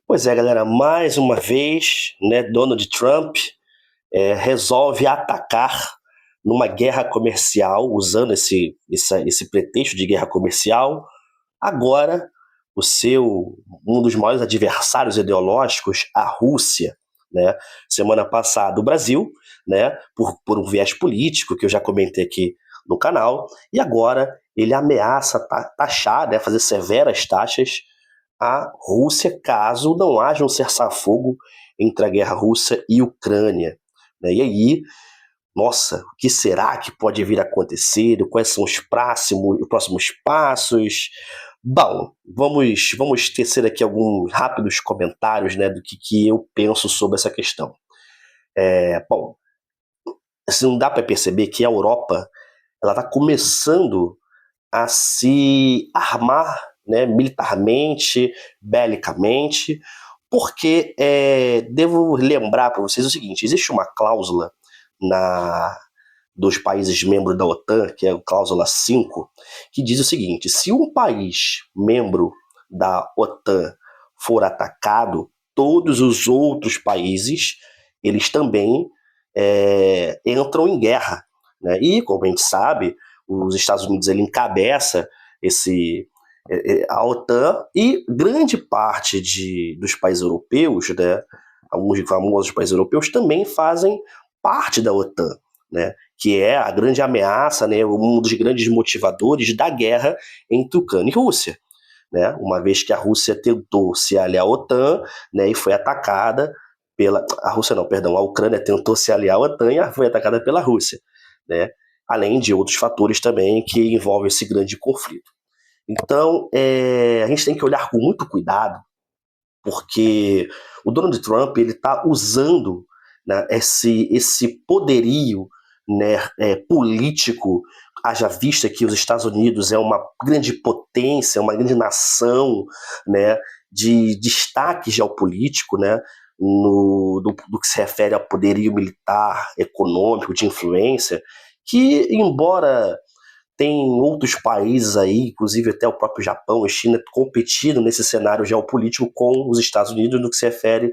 Pois é, galera, mais uma vez, né, Donald Trump resolve atacar numa guerra comercial, usando esse pretexto de guerra comercial. Agora, um dos maiores adversários ideológicos, a Rússia, né? Semana passada, o Brasil, né, por um viés político, que eu já comentei aqui no canal, e agora ele ameaça taxar, né, fazer severas taxas à Rússia caso não haja um cessar-fogo entre a guerra russa e Ucrânia. Né? E aí, nossa, o que será que pode vir a acontecer? Quais são os próximos passos? Bom, vamos tecer aqui alguns rápidos comentários, né, do que eu penso sobre essa questão. Bom, assim, não dá para perceber que a Europa ela está começando a se armar, né, militarmente, belicamente, porque devo lembrar para vocês o seguinte: existe uma cláusula dos países membros da OTAN, que é a cláusula 5, que diz o seguinte: se um país membro da OTAN for atacado, todos os outros países eles também entram em guerra. Né? E, como a gente sabe, os Estados Unidos ele encabeça a OTAN, e grande parte dos países europeus, né, alguns famosos países europeus, também fazem parte da OTAN, né, que é a grande ameaça, né, um dos grandes motivadores da guerra entre Ucrânia e Rússia. Né, uma vez que a Rússia tentou se aliar à OTAN, né, e foi atacada a Ucrânia tentou se aliar à OTAN e foi atacada pela Rússia, né, além de outros fatores também que envolvem esse grande conflito. Então, a gente tem que olhar com muito cuidado, porque o Donald Trump ele está usando, né, esse poderio, né, político, haja vista que os Estados Unidos é uma grande potência, uma grande nação, né, de destaque geopolítico, né, do que se refere ao poderio militar, econômico, de influência, que, embora tem outros países aí, inclusive até o próprio Japão e China, competindo nesse cenário geopolítico com os Estados Unidos no que se refere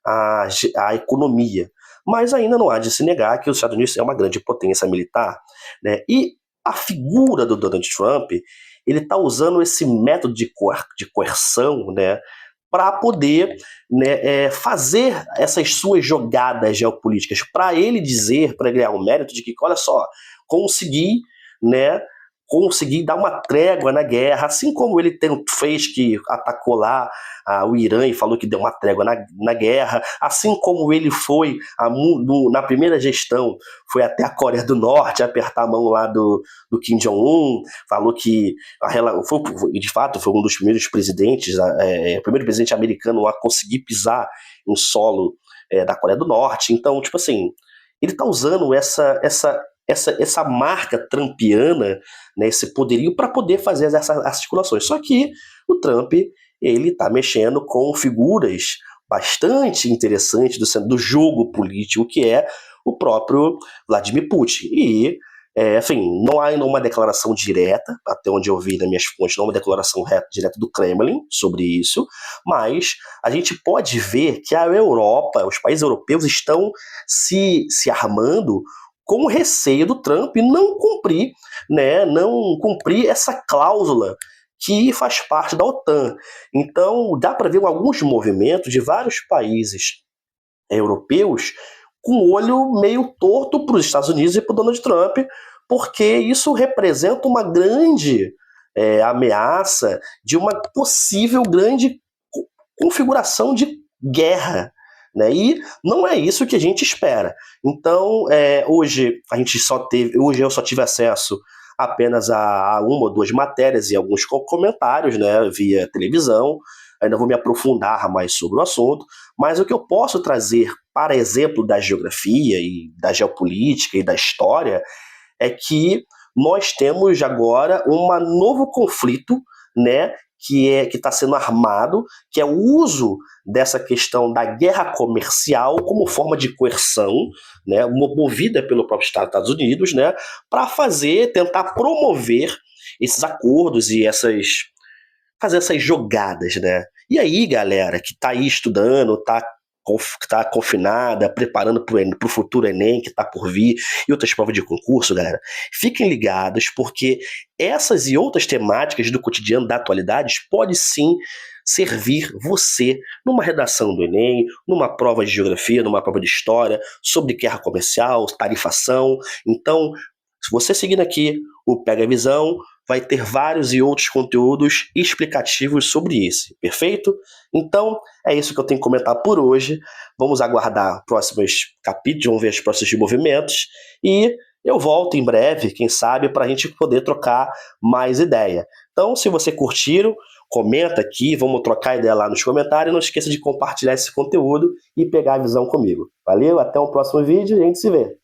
à economia. Mas ainda não há de se negar que os Estados Unidos é uma grande potência militar. Né? E a figura do Donald Trump, ele está usando esse método de coerção, né, para poder, né, fazer essas suas jogadas geopolíticas, para ele dizer, para ganhar o mérito de que, olha só, consegui, né, conseguir dar uma trégua na guerra, assim como ele fez, que atacou lá o Irã e falou que deu uma trégua na guerra, assim como ele foi na primeira gestão, foi até a Coreia do Norte apertar a mão lá do Kim Jong-un, falou que de fato foi um dos primeiros presidentes, o primeiro presidente americano a conseguir pisar em solo da Coreia do Norte. Então, tipo assim, ele está usando essa marca trumpiana, né, esse poderio para poder fazer essas articulações. Só que o Trump ele está mexendo com figuras bastante interessantes do jogo político, que é o próprio Vladimir Putin. E, enfim, não há ainda uma declaração direta, até onde eu vi nas minhas fontes, não há uma declaração direta do Kremlin sobre isso, mas a gente pode ver que a Europa, os países europeus estão se armando com o receio do Trump não cumprir essa cláusula que faz parte da OTAN. Então, dá para ver alguns movimentos de vários países europeus com o olho meio torto para os Estados Unidos e para o Donald Trump, porque isso representa uma grande ameaça de uma possível grande configuração de guerra. Né? E não é isso que a gente espera. Então, hoje eu só tive acesso apenas a uma ou duas matérias e alguns comentários, né, via televisão. Ainda vou me aprofundar mais sobre o assunto, mas o que eu posso trazer, para exemplo, da geografia e da geopolítica e da história, é que nós temos agora um novo conflito, né, que está sendo armado, que é o uso dessa questão da guerra comercial como forma de coerção, né, movida pelo próprio Estados Unidos, né, para tentar promover esses acordos e fazer essas jogadas, né? E aí, galera, que está aí estudando, está confinada, preparando para o futuro Enem, que está por vir, e outras provas de concurso, galera, fiquem ligados, porque essas e outras temáticas do cotidiano da atualidade pode sim servir você numa redação do Enem, numa prova de geografia, numa prova de história, sobre guerra comercial, tarifação. Então, se você seguindo aqui o Pega a Visão, vai ter vários e outros conteúdos explicativos sobre isso, perfeito? Então, é isso que eu tenho que comentar por hoje. Vamos aguardar próximos capítulos, vamos ver os próximos movimentos, e eu volto em breve, quem sabe, para a gente poder trocar mais ideia. Então, se você curtiram, comenta aqui, vamos trocar ideia lá nos comentários, não esqueça de compartilhar esse conteúdo e pegar a visão comigo. Valeu, até o próximo vídeo e a gente se vê.